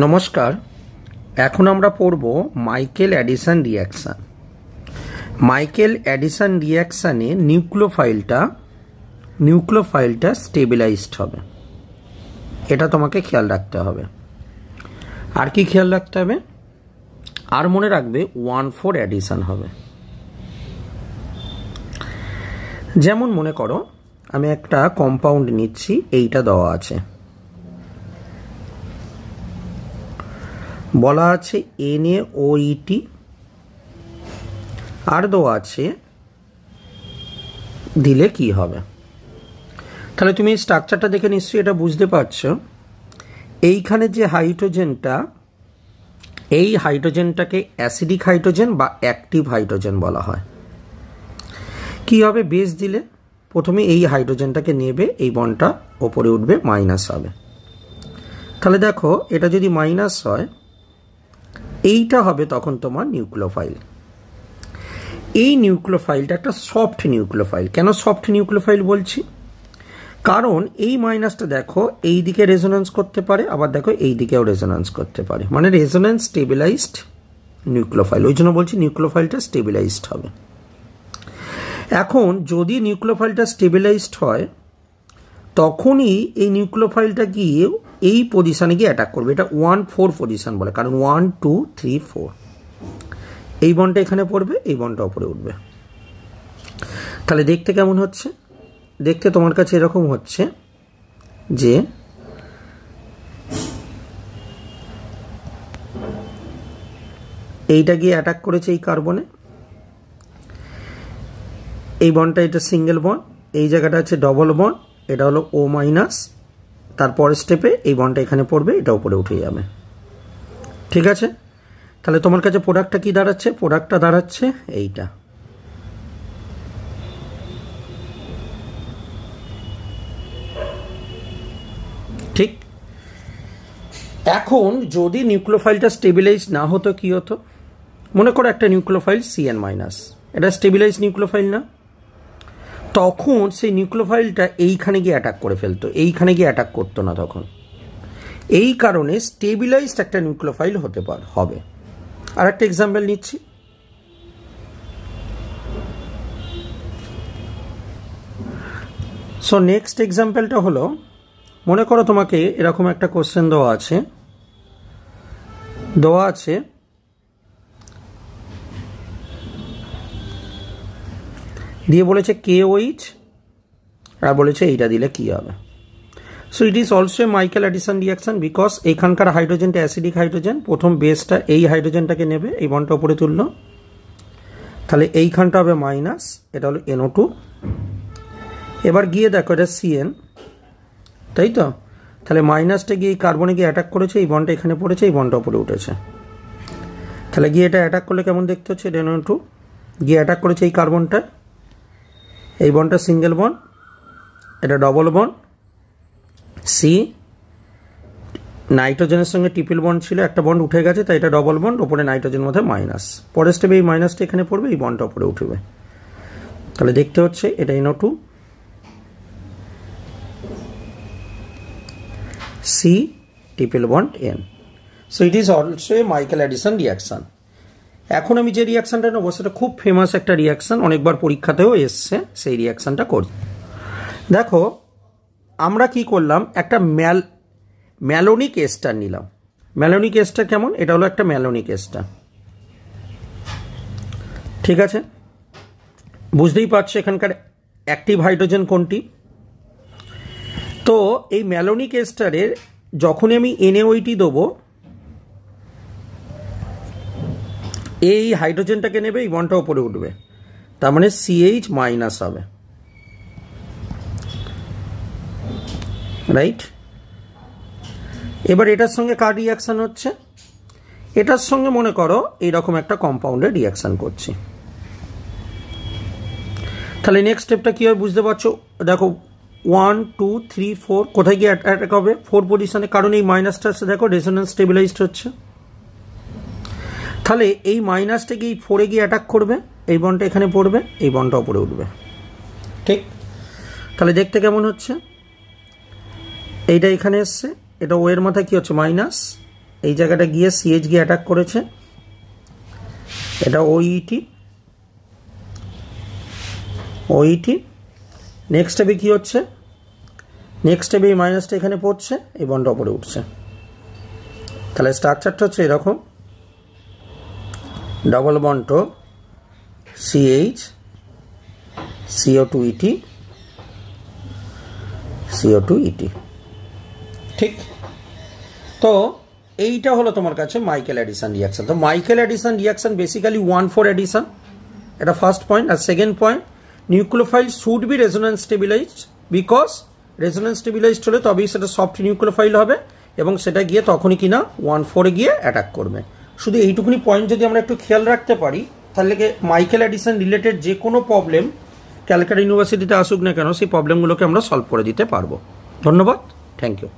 নমস্কার, এখন আমরা পড়ব Michael addition reaction. Michael addition রিঅ্যাকশানে নিউক্লিওফাইলটা স্টেবিলাইজড হবে, এটা তোমাকে খেয়াল রাখতে হবে। আর কি খেয়াল রাখতে হবে? আর মনে রাখবে 1,4 অ্যাডিশন হবে। যেমন মনে করো আমি একটা কম্পাউন্ড নিচ্ছি, এইটা দেওয়া আছে, বলা আছে NaOET, আর দেওয়া আছে দিলে কি হবে। তাহলে তুমি স্ট্রাকচারটা দেখে নিশ্চয়ই এটা বুঝতে পারছো। এইখানে যে হাইড্রোজেনটা, এই হাইড্রোজেনটাকে অ্যাসিডিক হাইড্রোজেন বা অ্যাক্টিভ হাইড্রোজেন বলা হয়। কি হবে? বেস দিলে প্রথমে এই হাইড্রোজেনটাকে নেবে, এই বন্ডটা ওপরে উঠবে, মাইনাস হবে। তাহলে দেখো এটা যদি মাইনাস হয়, এইটা হবে তখন তোমার নিউক্লিওফাইল। এই নিউক্লিওফাইলটা একটা সফট নিউক্লিওফাইল। কেন সফট নিউক্লিওফাইল বলছি? কারণ এই মাইনাসটা দেখো এই দিকে রেজোন্যান্স করতে পারে, আবার দেখো এই দিকেও রেজোন্যান্স করতে পারে, মানে রেজোন্যান্স স্টেবিলাইজড নিউক্লিওফাইল। ওই জন্য বলছি নিউক্লিওফাইলটা স্টেবিলাইজড হবে। এখন যদি নিউক্লিওফাইলটা স্টেবিলাইজড হয়, তখনই এই নিউক্লিওফাইলটা গিয়ে এই পজিশনে গিয়ে অ্যাটাক করবে। এটা 1,4 পজিশন বলে, কারণ 1, 2, 3, 4 এই বন্ডটা এখানে পড়বে, এই বন্ডটা উপরে উঠবে। তাহলে দেখতে কেমন হচ্ছে? দেখতে তোমার কাছে এরকম হচ্ছে যে এইটা গিয়ে অ্যাটাক করেছে এই কার্বনে, এই বন্ডটা এটা সিঙ্গেল বন্ড, এই জায়গাটা আছে ডবল বন্ড, এটা হলো O-, তারপরের স্টেপে এই বন্ডটা এখানে পড়বে, এটা উপরে উঠে যাবে। ঠিক আছে? তাহলে তোমার কাছে প্রোডাক্টটা কি দাঁড়াচ্ছে? প্রোডাক্টটা দাঁড়াচ্ছে এইটা। ঠিক। এখন যদি নিউক্লিওফাইলটা স্টেবিলাইজ না হতো, কি হতো? মনে করো একটা নিউক্লিওফাইল CN-, এটা স্টেবিলাইজ নিউক্লিওফাইল না? তখন সেই নিউক্লিওফাইলটা এইখানে গিয়ে অ্যাটাক করে ফেলতো, এইখানে গিয়ে অ্যাটাক করতো না তখন। এই কারণে স্টেবিলাইজড একটা নিউক্লিওফাইল হতে হবে। আর একটা এক্সাম্পল নিচ্ছি। সো নেক্সট এক্সাম্পলটা হলো, মনে করো তোমাকে এরকম একটা কোশ্চেন দেওয়া আছে দিয়ে বলেছে KOH, আর বলেছে এইটা দিলে কি হবে। So it is also a Michael addition reaction, because এখানকার হাইড্রোজেনটা অ্যাসিডিক হাইড্রোজেন। প্রথম বেসটা এই হাইড্রোজেনটাকে নেবে, এই বন্ডটা উপরে তুললো, তাহলে এইখানটা হবে মাইনাস, এটা হলো NO2। এবার গিয়ে দেখো এটা CN, তাই তো? তাহলে মাইনাসটা গিয়ে এই কার্বনে গিয়ে অ্যাটাক করেছে, এই বন্ডটা এখানে পড়েছে, এই বন্ডটা উপরে উঠেছে। তাহলে গিয়ে এটা অ্যাটাক করলে কেমন দেখতে হচ্ছে? এটা NO2 গিয়ে অ্যাটাক করেছে এই কার্বনটা, এই বন্ডটা সিঙ্গেল বন্ড, এটা ডবল বন্ড, সি নাইট্রোজেনের সঙ্গে ট্রিপল বন্ড ছিল, একটা বন্ড উঠে গেছে, তাই এটা ডবল বন্ড, ওপরে নাইট্রোজেন মধ্যে মাইনাস। পরের স্টেপে এই মাইনাসটা এখানে পড়বে, এই বন্ডটা উপরে উঠবে। তাহলে দেখতে হচ্ছে এটা NO2, C triple bond N। So it is also a Michael addition reaction. এখন আমি যে রিঅ্যাকশনটা নেবো সেটা খুব ফেমাস একটা রিঅ্যাকশন, অনেকবার পরীক্ষাতেও এসছে, সেই রিঅ্যাকশনটা করছি। দেখো আমরা কি করলাম, একটা ম্যালোনিক এস্টার নিলাম। ম্যালোনিক এস্টার কেমন? এটা হলো একটা ম্যালোনিক এস্টার। ঠিক আছে? বুঝতেই পারছো এখানকার অ্যাক্টিভ হাইড্রোজেন কোনটি। তো এই ম্যালোনিক এস্টারের যখনই আমি NaOET দেবো, এই হাইড্রোজেনটাকে নেবে, এই বন্ডটা উপরে উঠবে, তার মানে CH- হবে, রাইট? এবার এটার সঙ্গে কার রিঅ্যাকশন হচ্ছে? এটার সঙ্গে মনে করো এইরকম একটা কম্পাউন্ডের রিঅ্যাকশন করছি। তাহলে নেক্সট স্টেপটা কি হয় বুঝতে পারছো? দেখো 1, 2, 3, 4 কোথায় গিয়ে অ্যাটাক হবে? 4 পজিশনে, কারণ এই মাইনাসটা দেখো রেজোন্যান্স স্টেবিলাইজড হচ্ছে। তাহলে এই মাইনাসটা গিয়ে 4-এ গিয়ে অ্যাটাক করবে, এই বন্ডটা এখানে পড়বে, এই বন্ডটা উপরে উঠবে। ঠিক? তাহলে দেখতে কেমন হচ্ছে? এইটা এখানে এসছে, এটা ও এর মাথায় কি হচ্ছে? মাইনাস, এই জায়গাটা গিয়ে সিএইচ গিয়ে অ্যাটাক করেছে, এটা ওইটি ওইটি। নেক্সট স্টেপে কী হচ্ছে, নেক্সট স্টেপে এই মাইনাসটা এখানে পড়ছে, এই বন্ডটা ওপরে উঠছে। তাহলে স্ট্রাকচারটা হচ্ছে এরকম, ডবল বন্ড তো সিএইচ CO2 CO2 ঠিক। তো এইটা হলো তোমার কাছে মাইকেল অ্যাডিসন রিয়াকশন। তো Michael addition reaction basically 1,4 addition, এটা ফার্স্ট পয়েন্ট। আর second point, nucleophile should be resonance stabilized, because resonance stabilized হলে তবেই সেটা সফট নিউক্লিওফাইল হবে এবং সেটা গিয়ে তখনই কিনা 1,4 গিয়ে অ্যাটাক করবে। শুধু এইটুকুনি পয়েন্ট যদি আমরা একটু খেয়াল রাখতে পারি, তাহলে মাইকেল অ্যাডিসন রিলেটেড যে কোনো প্রবলেম ক্যালকাটা ইউনিভার্সিটিতে আসুক না কেন, সেই প্রবলেমগুলোকে আমরা সলভ করে দিতে পারবো। ধন্যবাদ, থ্যাংক ইউ।